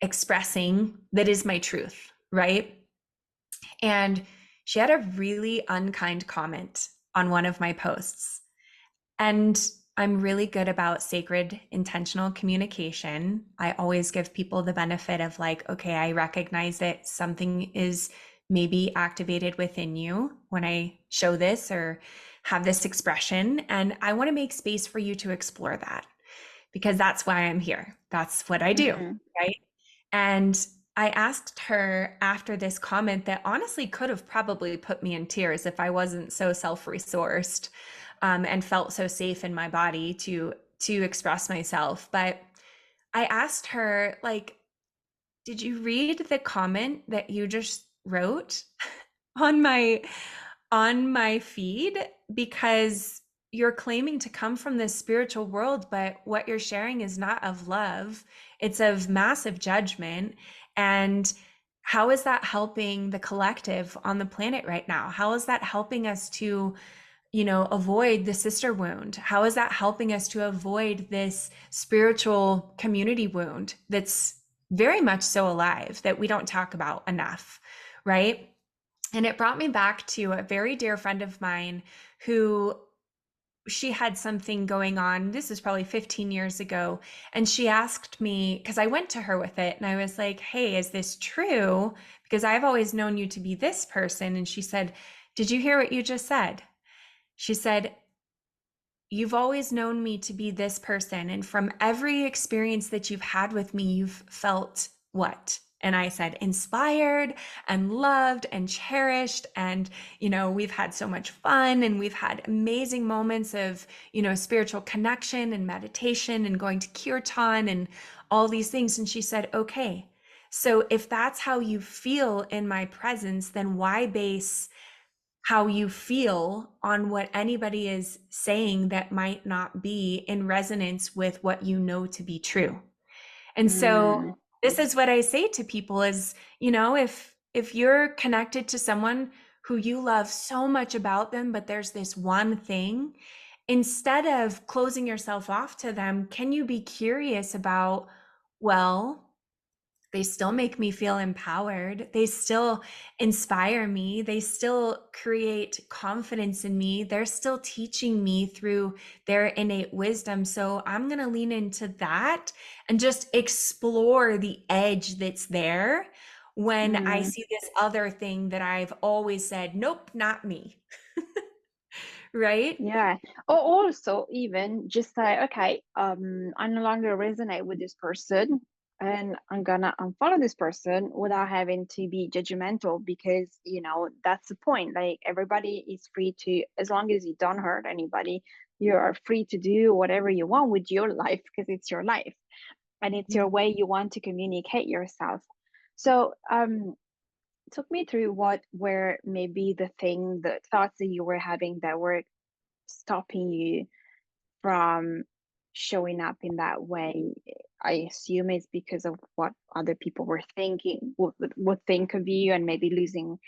expressing that is my truth, right? And she had a really unkind comment on one of my posts. And I'm really good about sacred, intentional communication. I always give people the benefit of like, okay, I recognize that something is maybe activated within you when I show this or have this expression. And I want to make space for you to explore that because that's why I'm here. That's what I do. Mm-hmm. Right. And I asked her after this comment that honestly could have probably put me in tears if I wasn't so self-resourced and felt so safe in my body to express myself. But I asked her, like, Did you read the comment that you just wrote on my feed? Because you're claiming to come from this spiritual world, but what you're sharing is not of love. It's of massive judgment. And how is that helping the collective on the planet right now? How is that helping us to, avoid the sister wound? How is that helping us to avoid this spiritual community wound that's very much so alive that we don't talk about enough, right? And it brought me back to a very dear friend of mine who she had something going on. This is probably 15 years ago. And she asked me, because I went to her with it and I was like, hey, is this true? Because I've always known you to be this person. And she said, did you hear what you just said? She said, you've always known me to be this person. And from every experience that you've had with me, you've felt what? And I said, inspired and loved and cherished. And, we've had so much fun and we've had amazing moments of, spiritual connection and meditation and going to kirtan and all these things. And she said, okay, so if that's how you feel in my presence, then why base how you feel on what anybody is saying that might not be in resonance with what you know to be true? And so Mm, this is what I say to people is, if you're connected to someone who you love so much about them, but there's this one thing, instead of closing yourself off to them, can you be curious about, well, they still make me feel empowered. They still inspire me. They still create confidence in me. They're still teaching me through their innate wisdom. So I'm going to lean into that and just explore the edge that's there when I mm. see this other thing that I've always said, nope, not me. Right? Yeah. Or also even just say, okay, I no longer resonate with this person and I'm gonna unfollow this person without having to be judgmental because, that's the point. Like everybody is free to, as long as you don't hurt anybody, you are free to do whatever you want with your life because it's your life and it's your way you want to communicate yourself. So, took me through what were maybe the thoughts that you were having that were stopping you from showing up in that way. I assume it's because of what other people were thinking, would think of you, and maybe losing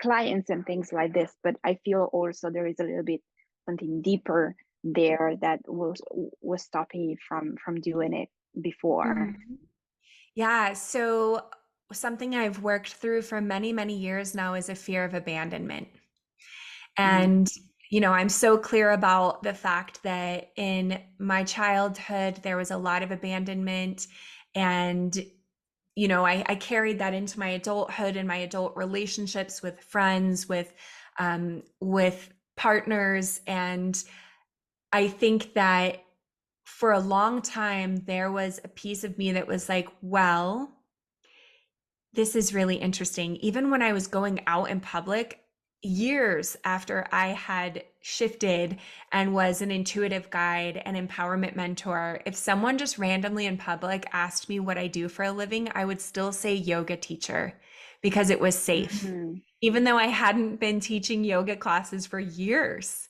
clients and things like this. But I feel also there is a little bit something deeper there that was stopping you from doing it before. Mhm. Yeah. So something I've worked through for many, many years now is a fear of abandonment. Mm, And, I'm so clear about the fact that in my childhood, there was a lot of abandonment. And, I carried that into my adulthood and my adult relationships with friends, with partners. And I think that for a long time, there was a piece of me that was like, well, this is really interesting. Even when I was going out in public, years after I had shifted and was an intuitive guide and empowerment mentor, if someone just randomly in public asked me what I do for a living, I would still say yoga teacher because it was safe, mhm. even though I hadn't been teaching yoga classes for years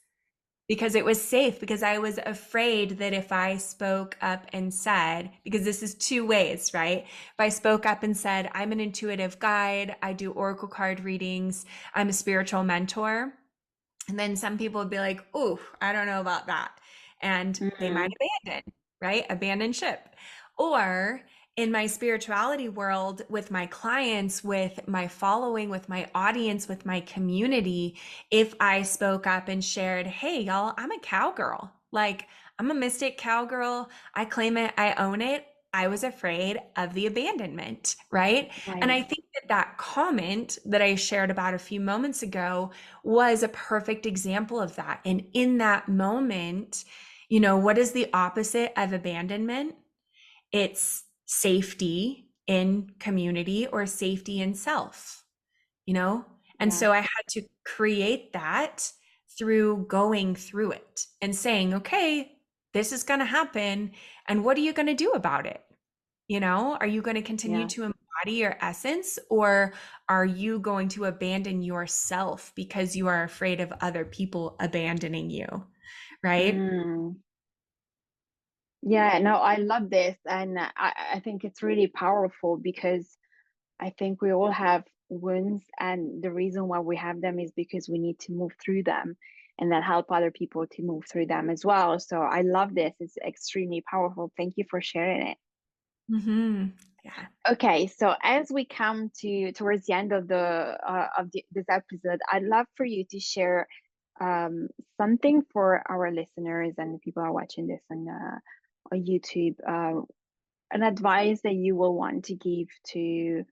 because it was safe, because I was afraid that if I spoke up and said, because this is two ways, right? If I spoke up and said, I'm an intuitive guide, I do oracle card readings, I'm a spiritual mentor, and then some people would be like, oh, I don't know about that. And they might Mm, abandon, right? Abandon ship. Or in my spirituality world, with my clients, with my following, with my audience, with my community, if I spoke up and shared, hey, y'all, I'm a cowgirl. Like, I'm a mystic cowgirl. I claim it, I own it. I was afraid of the abandonment, right? And right. I think that comment that I shared about a few moments ago was a perfect example of that. And in that moment, what is the opposite of abandonment? It's safety in community or safety in self, you know? And Yeah. so I had to create that through going through it and saying, okay, this is going to happen. And what are you going to do about it? Are you going to continue Yeah. to embody embody your essence, or are you going to abandon yourself because you are afraid of other people abandoning you? Right? Mm. Yeah, no, I love this. And I think it's really powerful because I think we all have wounds, and the reason why we have them is because we need to move through them and then help other people to move through them as well. So I love this. It's extremely powerful. Thank you for sharing it. Yeah. Okay, so as we come to towards the end of this episode, I'd love for you to share something for our listeners and the people who are watching this on YouTube, an advice that you will want to give to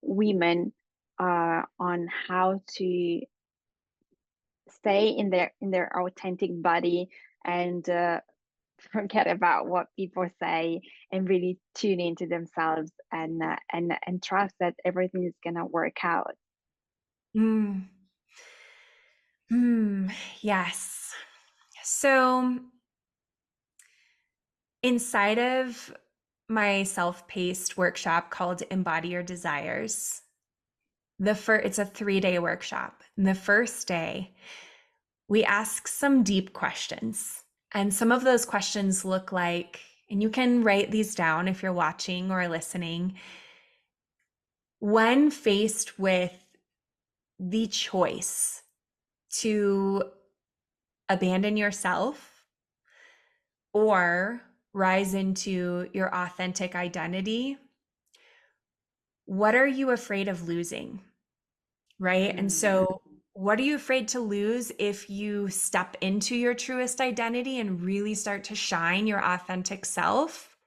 women on how to stay in their authentic body and forget about what people say and really tune into themselves and trust that everything is gonna work out. Mm. Yes. So inside of my self-paced workshop called Embody Your Desires, it's a 3-day workshop. And the first day, we ask some deep questions. And some of those questions look like, and you can write these down if you're watching or listening, when faced with the choice to abandon yourself or rise into your authentic identity, what are you afraid of losing? Right? And Mm, so, what are you afraid to lose if you step into your truest identity and really start to shine your authentic self?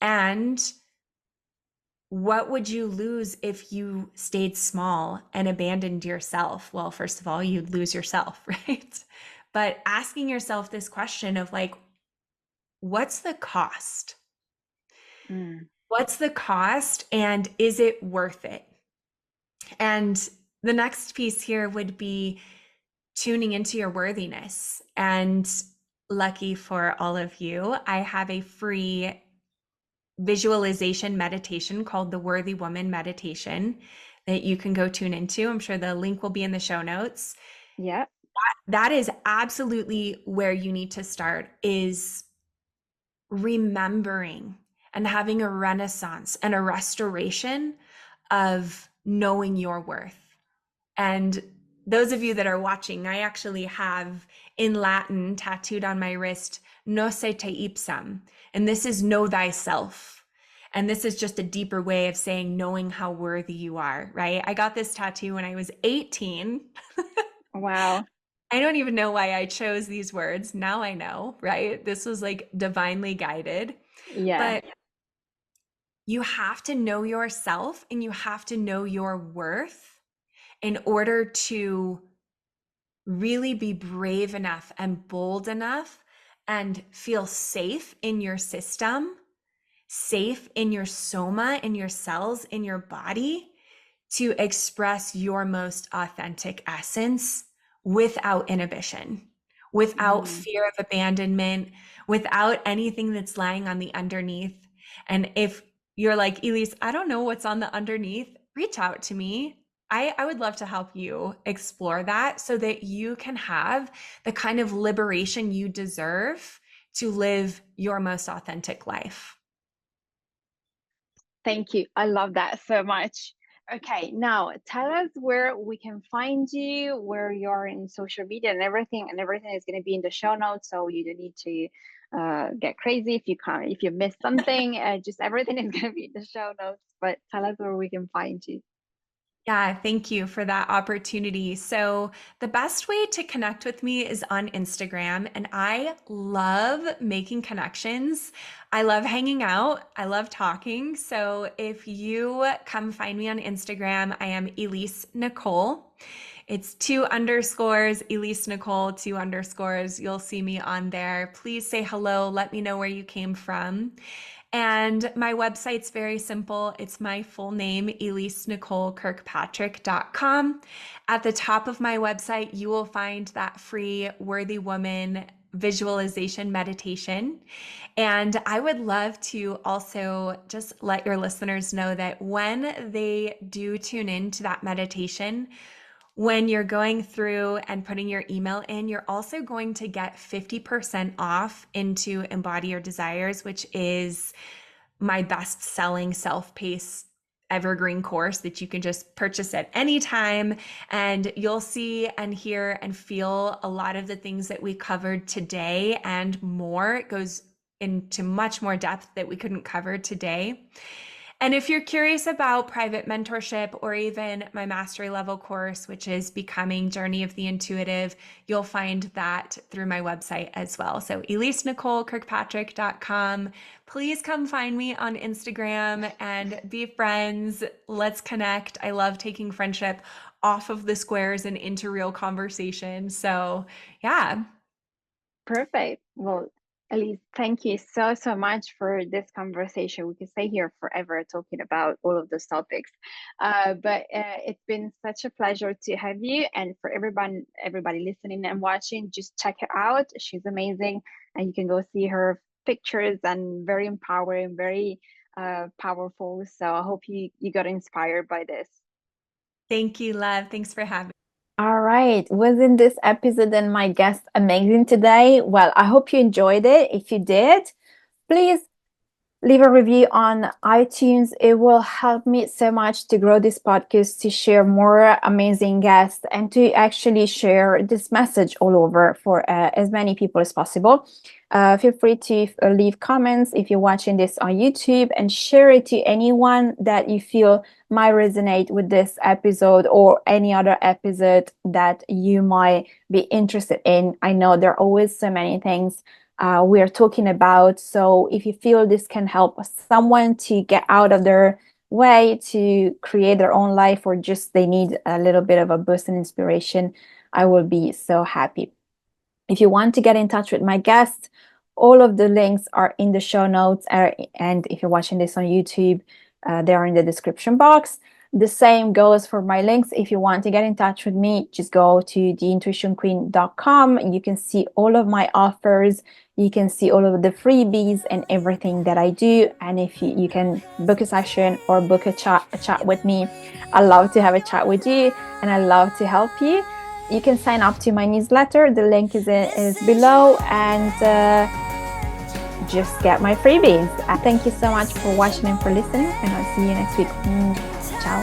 And what would you lose if you stayed small and abandoned yourself? Well, first of all, you'd lose yourself, right? But asking yourself this question of like, what's the cost? mm, What's the cost and is it worth it? And the next piece here would be tuning into your worthiness. And lucky for all of you, I have a free visualization meditation called the Worthy Woman Meditation that you can go tune into. I'm sure the link will be in the show notes. yeah. That is absolutely where you need to start, is remembering and having a renaissance and a restoration of knowing your worth. And those of you that are watching, I actually have in Latin tattooed on my wrist, "Nose te ipsam." And this is know thyself. And this is just a deeper way of saying knowing how worthy you are, right? I got this tattoo when I was 18. Wow. I don't even know why I chose these words. Now I know, right? This was like divinely guided. Yeah. But you have to know yourself and you have to know your worth in order to really be brave enough and bold enough and feel safe in your system, safe in your soma, in your cells, in your body, to express your most authentic essence without inhibition, without Mm. fear of abandonment, without anything that's lying on the underneath. And if you're like, Elise, I don't know what's on the underneath, reach out to me. I would love to help you explore that so that you can have the kind of liberation you deserve to live your most authentic life. Thank you. I love that so much. Okay, now tell us where we can find you, where you're in social media and everything is going to be in the show notes, so you don't need to get crazy if you can't, if you miss something. Just everything is going to be in the show notes. But tell us where we can find you. Yeah, thank you for that opportunity. So, the best way to connect with me is on Instagram, and I love making connections. I love hanging out. I love talking. So, if you come find me on Instagram, I am Elise Nicole. It's 2 underscores, Elise Nicole, 2 underscores. You'll see me on there. Please say hello. Let me know where you came from. And my website's very simple. It's my full name, EliseNicoleKirkpatrick.com. At the top of my website, you will find that free Worthy Woman visualization meditation. And I would love to also just let your listeners know that when they do tune into that meditation, when you're going through and putting your email in, you're also going to get 50% off into Embody Your Desires, which is my best-selling self-paced evergreen course that you can just purchase at any time. And you'll see and hear and feel a lot of the things that we covered today and more. It goes into much more depth that we couldn't cover today. And if you're curious about private mentorship or even my mastery level course, which is Becoming Journey of the Intuitive, you'll find that through my website as well. So EliseNicoleKirkpatrick.com. Please come find me on Instagram and be friends. Let's connect. I love taking friendship off of the squares and into real conversation. So yeah. Perfect. Well, Elise, thank you so much for this conversation. We could stay here forever talking about all of those topics. But it's been such a pleasure to have you. And for everybody listening and watching, just check her out. She's amazing. And you can go see her pictures and very empowering, very powerful. So I hope you got inspired by this. Thank you, love. Thanks for having me. All right. Wasn't this episode and my guest amazing today? Well, I hope you enjoyed it. If you did, please leave a review on iTunes. It will help me so much to grow this podcast, to share more amazing guests, and to actually share this message all over for as many people as possible. Feel free to leave comments if you're watching this on YouTube and share it to anyone that you feel might resonate with this episode or any other episode that you might be interested in. I know there are always so many things we are talking about. So if you feel this can help someone to get out of their way to create their own life, or just they need a little bit of a boost and inspiration, I will be so happy. If you want to get in touch with my guest, all of the links are in the show notes. And if you're watching this on YouTube, they are in the description box. The same goes for my links. If you want to get in touch with me, just go to theintuitionqueen.com. You can see all of my offers. You can see all of the freebies and everything that I do. And if you can book a session or book a chat with me, I love to have a chat with you and I love to help you. You can sign up to my newsletter. The link is below, and just get my freebies. Thank you so much for watching and for listening, and I'll see you next week. Ciao.